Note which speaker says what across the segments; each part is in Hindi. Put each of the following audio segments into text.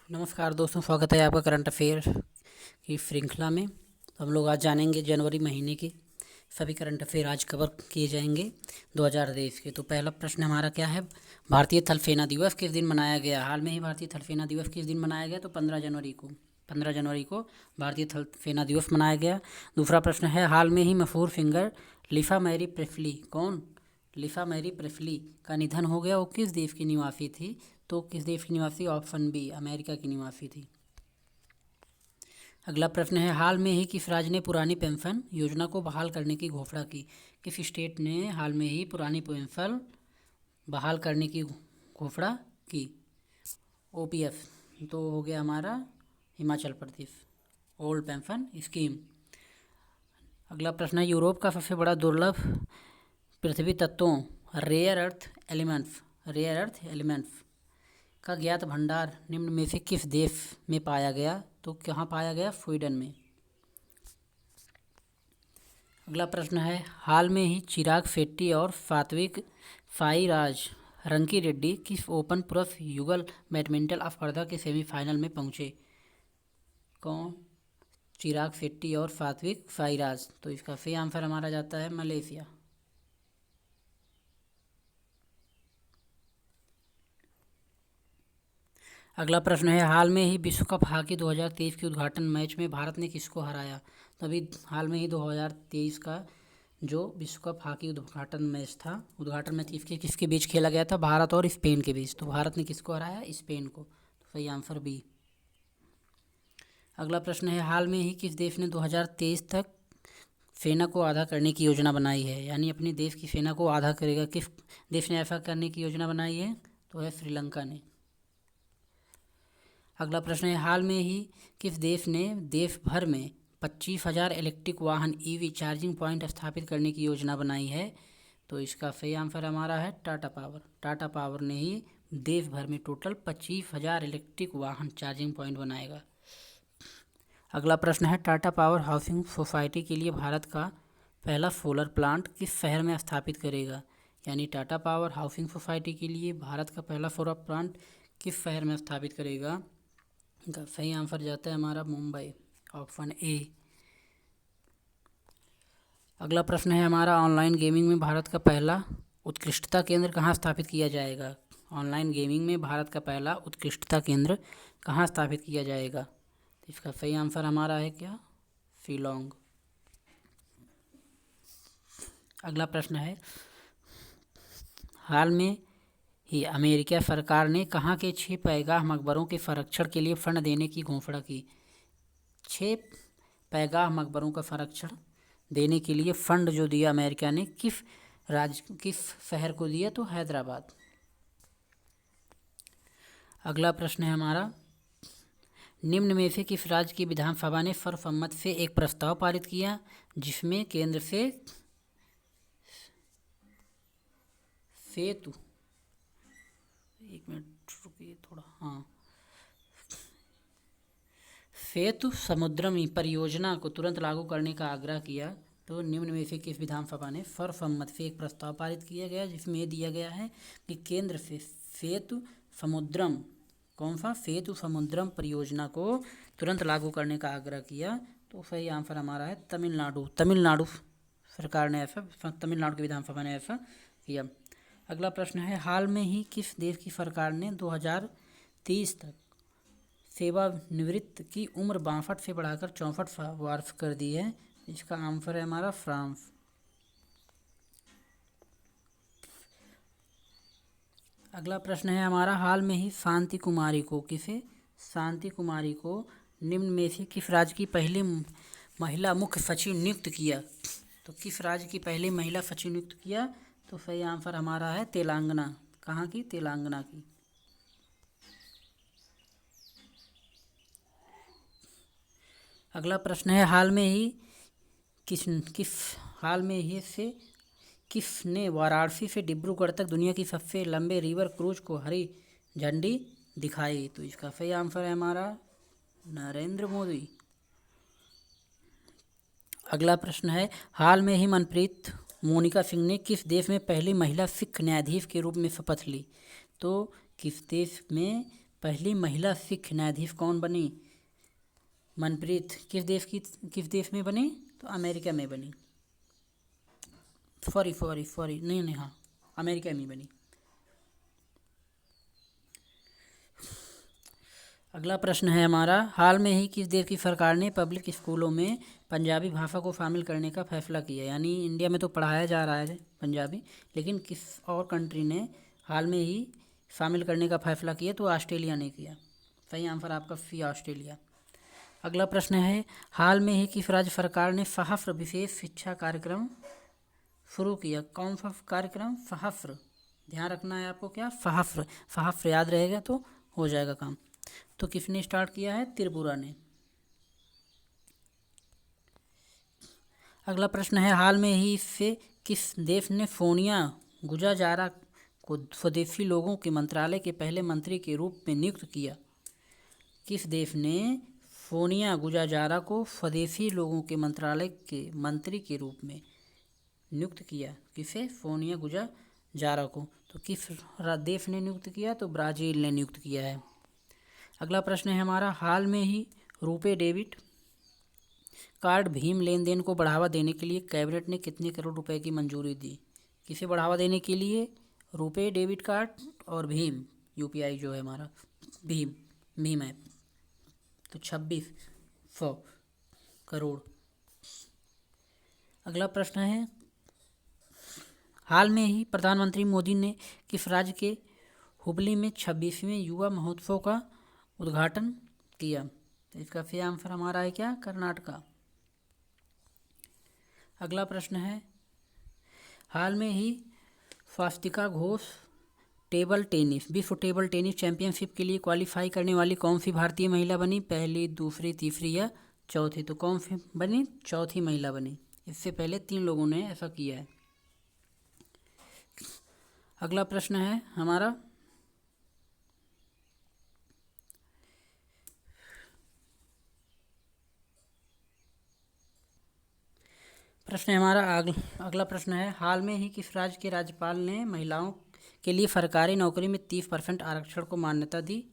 Speaker 1: नमस्कार दोस्तों, स्वागत है आपका करंट अफेयर की श्रृंखला में। तो हम लोग आज जानेंगे जनवरी महीने के सभी करंट अफेयर आज कवर किए जाएंगे 2023 के। तो पहला प्रश्न हमारा क्या है, भारतीय थल सेना दिवस किस दिन मनाया गया? हाल में ही भारतीय थल सेना दिवस किस दिन मनाया गया? तो 15 जनवरी को भारतीय थल सेना दिवस मनाया गया। दूसरा प्रश्न है, हाल में ही मशहूर सिंगर लिसा मैरी प्रेस्ली, कौन लिसा मैरी प्रेस्ली का निधन हो गया? वो किस देश की निवासी थी? तो किस देश की निवासी? ऑप्शन बी, अमेरिका की निवासी थी। अगला प्रश्न है, हाल में ही किस राज्य ने पुरानी पेंशन योजना को बहाल करने की घोषणा की? किस स्टेट ने हाल में ही पुरानी पेंशन बहाल करने की घोषणा की? ओपीएस तो हो गया हमारा Himachal Pradesh, old pension scheme. अगला प्रश्न है, यूरोप का सबसे बड़ा दुर्लभ पृथ्वी तत्वों रेयर अर्थ एलिमेंट्स का ज्ञात भंडार निम्न में से किस देश में पाया गया? तो कहाँ पाया गया? स्वीडन में। अगला प्रश्न है, हाल में ही चिराग शेट्टी और सात्विक साईराज रंकीरेड्डी किस ओपन पुरुष युगल बैडमिंटन स्पर्धा के सेमीफाइनल में पहुंचे? कौन? चिराग शेट्टी और सात्विक साईराज। तो इसका सही आंसर हमारा जाता है मलेशिया। अगला प्रश्न है, हाल में ही विश्व कप हॉकी 2023 के उद्घाटन मैच में भारत ने किसको हराया? तो अभी हाल में ही 2023 का जो विश्व कप हॉकी उद्घाटन मैच किसके किसके बीच खेला गया था? भारत और स्पेन के बीच। तो भारत ने किसको हराया? स्पेन को। तो सही आंसर बी। अगला प्रश्न है, हाल में ही किस देश ने 2023 तक सेना को आधा करने की योजना बनाई है? यानी अपने देश की सेना को आधा करेगा। किस देश ने ऐसा करने की योजना बनाई है? तो है श्रीलंका ने। अगला प्रश्न है, हाल में ही किस देश ने देश भर में 25,000 इलेक्ट्रिक वाहन ईवी चार्जिंग पॉइंट स्थापित करने की योजना बनाई है? तो इसका सही आंसर हमारा है टाटा पावर। टाटा पावर ने ही देश भर में टोटल 25,000 इलेक्ट्रिक वाहन चार्जिंग पॉइंट बनाएगा। अगला प्रश्न है, टाटा पावर हाउसिंग सोसाइटी के लिए भारत का पहला सोलर प्लांट किस शहर में स्थापित करेगा? यानी टाटा पावर हाउसिंग सोसाइटी के लिए भारत का पहला सोलर प्लांट किस शहर में स्थापित करेगा? सही आंसर जाता है हमारा मुंबई, ऑप्शन ए। अगला प्रश्न है हमारा, ऑनलाइन गेमिंग में भारत का पहला उत्कृष्टता केंद्र कहाँ स्थापित किया जाएगा? ऑनलाइन गेमिंग में भारत का पहला उत्कृष्टता केंद्र कहाँ स्थापित किया जाएगा? तो इसका सही आंसर हमारा है क्या? शिलोंग। अगला प्रश्न है, हाल में ही अमेरिका सरकार ने कहाँ के 6 पैगाह मकबरों के संरक्षण के लिए फंड देने की घोषणा की? 6 पैगाह मकबरों का संरक्षण देने के लिए फंड जो दिया अमेरिका ने, किस शहर को दिया? तो हैदराबाद। अगला प्रश्न है हमारा, निम्न में से किस राज्य की विधानसभा ने सर्वसम्मति से एक प्रस्ताव पारित किया जिसमें केंद्र से सेतु एक मिनट रुकिए थोड़ा, हाँ, सेतु समुद्रम परियोजना को तुरंत लागू करने का आग्रह किया? तो निम्न में से किस विधानसभा ने सर्वसम्मति से एक प्रस्ताव पारित किया गया जिसमें यह दिया गया है कि केंद्र से सेतु समुद्रम, कौन सा? सेतु समुद्रम परियोजना को तुरंत लागू करने का आग्रह किया? तो सही आंसर हमारा है तमिलनाडु। तमिलनाडु सरकार ने ऐसा, तमिलनाडु की विधानसभा ने ऐसा किया। अगला प्रश्न है, हाल में ही किस देश की सरकार ने 2030 तक सेवानिवृत्त की उम्र 62 से बढ़ाकर 64 वर्ष कर दी है? इसका आंसर है हमारा फ्रांस। अगला प्रश्न है हमारा, हाल में ही शांति कुमारी को निम्न में से किस राज्य की पहली महिला मुख्य सचिव नियुक्त किया? तो किस राज्य की पहली महिला सचिव नियुक्त किया? तो सही आंसर हमारा है तेलंगाना। कहाँ की? तेलंगाना की। अगला प्रश्न है, हाल में ही किसने वाराणसी से डिब्रूगढ़ तक दुनिया की सबसे लंबे रिवर क्रूज को हरी झंडी दिखाई? तो इसका सही आंसर है हमारा नरेंद्र मोदी। अगला प्रश्न है, हाल में ही मनप्रीत मोनिका सिंह ने किस देश में पहली महिला सिख न्यायाधीश के रूप में शपथ ली? तो किस देश में पहली महिला सिख न्यायाधीश कौन बनी? मनप्रीत। किस देश में बनी? तो अमेरिका में बनी। सॉरी नहीं, हाँ, अमेरिका में बनी। अगला प्रश्न है हमारा, हाल में ही किस देश की सरकार ने पब्लिक स्कूलों में पंजाबी भाषा को शामिल करने का फैसला किया? यानी इंडिया में तो पढ़ाया जा रहा है पंजाबी, लेकिन किस और कंट्री ने हाल में ही शामिल करने का फैसला किया? तो ऑस्ट्रेलिया ने किया। सही आंसर आपका सी, ऑस्ट्रेलिया। अगला प्रश्न है, हाल में ही किस राज्य सरकार ने सहस्त्र विशेष शिक्षा कार्यक्रम शुरू किया? कौन सा कार्यक्रम? सहस्त्र, ध्यान रखना है आपको, क्या? सहस्त्र याद रहेगा तो हो जाएगा काम। तो किसने स्टार्ट किया है? त्रिपुरा ने। अगला प्रश्न है, हाल में ही इससे किस देश ने सोनिया गुजराजारा को स्वदेशी लोगों के मंत्रालय के पहले मंत्री के रूप में नियुक्त किया? किस देश ने सोनिया गुजराजारा को स्वदेशी लोगों के मंत्रालय के मंत्री के रूप में नियुक्त किया? किसे? सोनिया गुजराजारा को। तो किस देश ने नियुक्त किया? तो ब्राज़ील ने नियुक्त किया है। अगला प्रश्न है हमारा, हाल में ही रुपे डेबिट कार्ड भीम लेन देन को बढ़ावा देने के लिए कैबिनेट ने कितने करोड़ रुपए की मंजूरी दी? किसे बढ़ावा देने के लिए? रुपे डेबिट कार्ड और भीम यूपीआई जो है हमारा भीम ऐप। तो 2600 करोड़। अगला प्रश्न है, हाल में ही प्रधानमंत्री मोदी ने किस राज्य के हुबली में 26वें युवा महोत्सव का उद्घाटन किया? तो इसका सही आंसर हमारा है क्या? कर्नाटका। अगला प्रश्न है, हाल में ही स्वास्तिका घोष विश्व टेबल टेनिस चैंपियनशिप के लिए क्वालिफाई करने वाली कौन सी भारतीय महिला बनी? पहली, दूसरी, तीसरी या चौथी? तो कौन सी बनी? चौथी महिला बनी। इससे पहले 3 लोगों ने ऐसा किया है। अगला प्रश्न है हमारा, अगला प्रश्न है, हाल में ही किस राज्य के राज्यपाल ने महिलाओं के लिए सरकारी नौकरी में 30% आरक्षण को मान्यता दी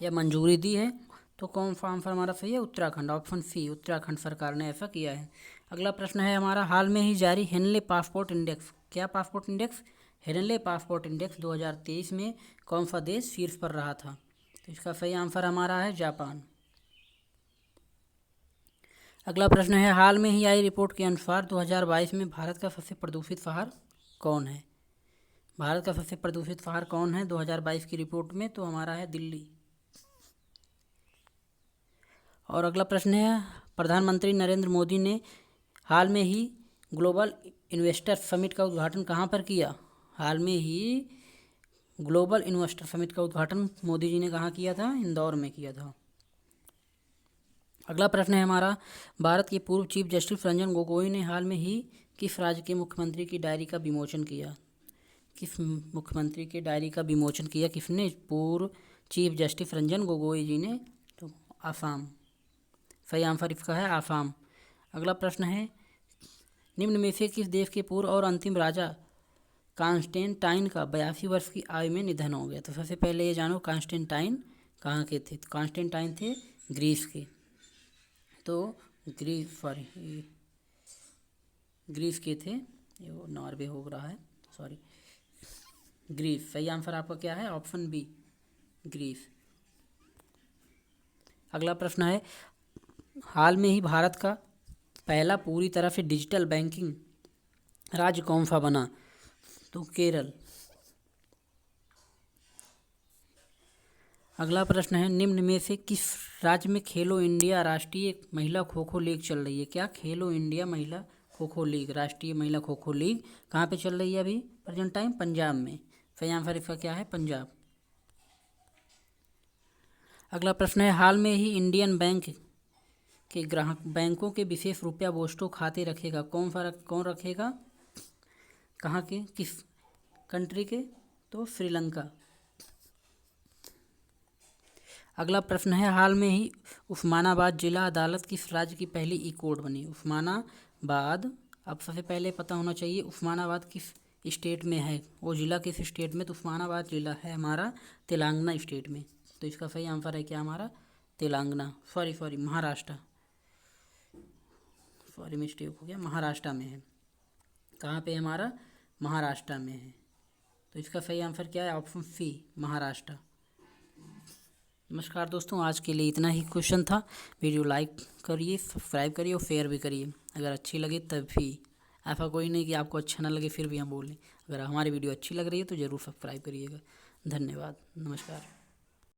Speaker 1: या मंजूरी दी है? तो कौन सा आंसर हमारा सही है? उत्तराखंड, ऑप्शन सी, उत्तराखंड सरकार ने ऐसा किया है। अगला प्रश्न है हमारा, हाल में ही जारी हेनले पासपोर्ट इंडेक्स, क्या passport index? Henley passport index 2023 में कौन सा देश शीर्ष पर रहा था? तो इसका सही आंसर हमारा है जापान। अगला प्रश्न है, हाल में ही आई रिपोर्ट के अनुसार 2022 में भारत का सबसे प्रदूषित शहर कौन है? भारत का सबसे प्रदूषित शहर कौन है 2022 की रिपोर्ट में? तो हमारा है दिल्ली। और अगला प्रश्न है, प्रधानमंत्री नरेंद्र मोदी ने हाल में ही ग्लोबल इन्वेस्टर समिट का उद्घाटन कहाँ पर किया? हाल में ही ग्लोबल इन्वेस्टर समिट का उद्घाटन मोदी जी ने कहाँ किया था? इंदौर में किया था। अगला प्रश्न है हमारा, भारत के पूर्व चीफ जस्टिस रंजन गोगोई ने हाल में ही किस राज्य के मुख्यमंत्री की डायरी का विमोचन किया? किस मुख्यमंत्री के डायरी का विमोचन किया किसने? पूर्व चीफ जस्टिस रंजन गोगोई जी ने। तो आसाम, सही आंसर इसका है आसाम। अगला प्रश्न है, निम्न में से किस देश के पूर्व और अंतिम राजा कॉन्स्टेंटाइन का 82 वर्ष की आयु में निधन हो गया? तो सबसे पहले ये जानो, कॉन्स्टेंटाइन कहाँ के थे? तो कॉन्स्टेंटाइन थे ग्रीस के। तो ग्रीस के थे, ये वो नॉर्वे हो रहा है, सॉरी, ग्रीस। सही आंसर आपका क्या है? Option B, Greece. अगला प्रश्न है, हाल में ही भारत का पहला पूरी तरह से डिजिटल बैंकिंग राज्य कौन सा बना? तो केरल। अगला प्रश्न है, निम्न में से किस राज्य में खेलो इंडिया राष्ट्रीय महिला खो खो लीग चल रही है? क्या? खेलो इंडिया महिला खो खो लीग, राष्ट्रीय महिला खो खो लीग कहाँ पे चल रही है अभी प्रेजेंट टाइम? पंजाब में। सही आंसर इसका क्या है? पंजाब। अगला प्रश्न है, हाल में ही इंडियन बैंक के ग्राहक बैंकों के विशेष रुपया वोस्टो खाते रखेगा, कौन रखेगा? कहाँ के, किस कंट्री के? तो श्रीलंका। अगला प्रश्न है, हाल में ही उस्मानाबाद जिला अदालत किस राज्य की पहली ई कोर्ट बनी? उस्मानाबाद, अब सबसे पहले पता होना चाहिए उस्मानाबाद किस स्टेट में है, वो ज़िला किस स्टेट में, तो उस्मानाबाद ज़िला है हमारा तेलंगाना स्टेट में। तो इसका सही आंसर है क्या हमारा Telangana, sorry Maharashtra, sorry mistake हो गया, महाराष्ट्र में है। कहाँ पे हमारा महाराष्ट्र में है। तो इसका सही आंसर क्या है, ऑप्शन सी महाराष्ट्र। नमस्कार दोस्तों, आज के लिए इतना ही क्वेश्चन था। वीडियो लाइक करिए, सब्सक्राइब करिए और शेयर भी करिए अगर अच्छी लगे तब भी। ऐसा कोई नहीं कि आपको अच्छा ना लगे फिर भी हम बोलें। अगर हमारी वीडियो अच्छी लग रही है तो ज़रूर सब्सक्राइब करिएगा। धन्यवाद, नमस्कार।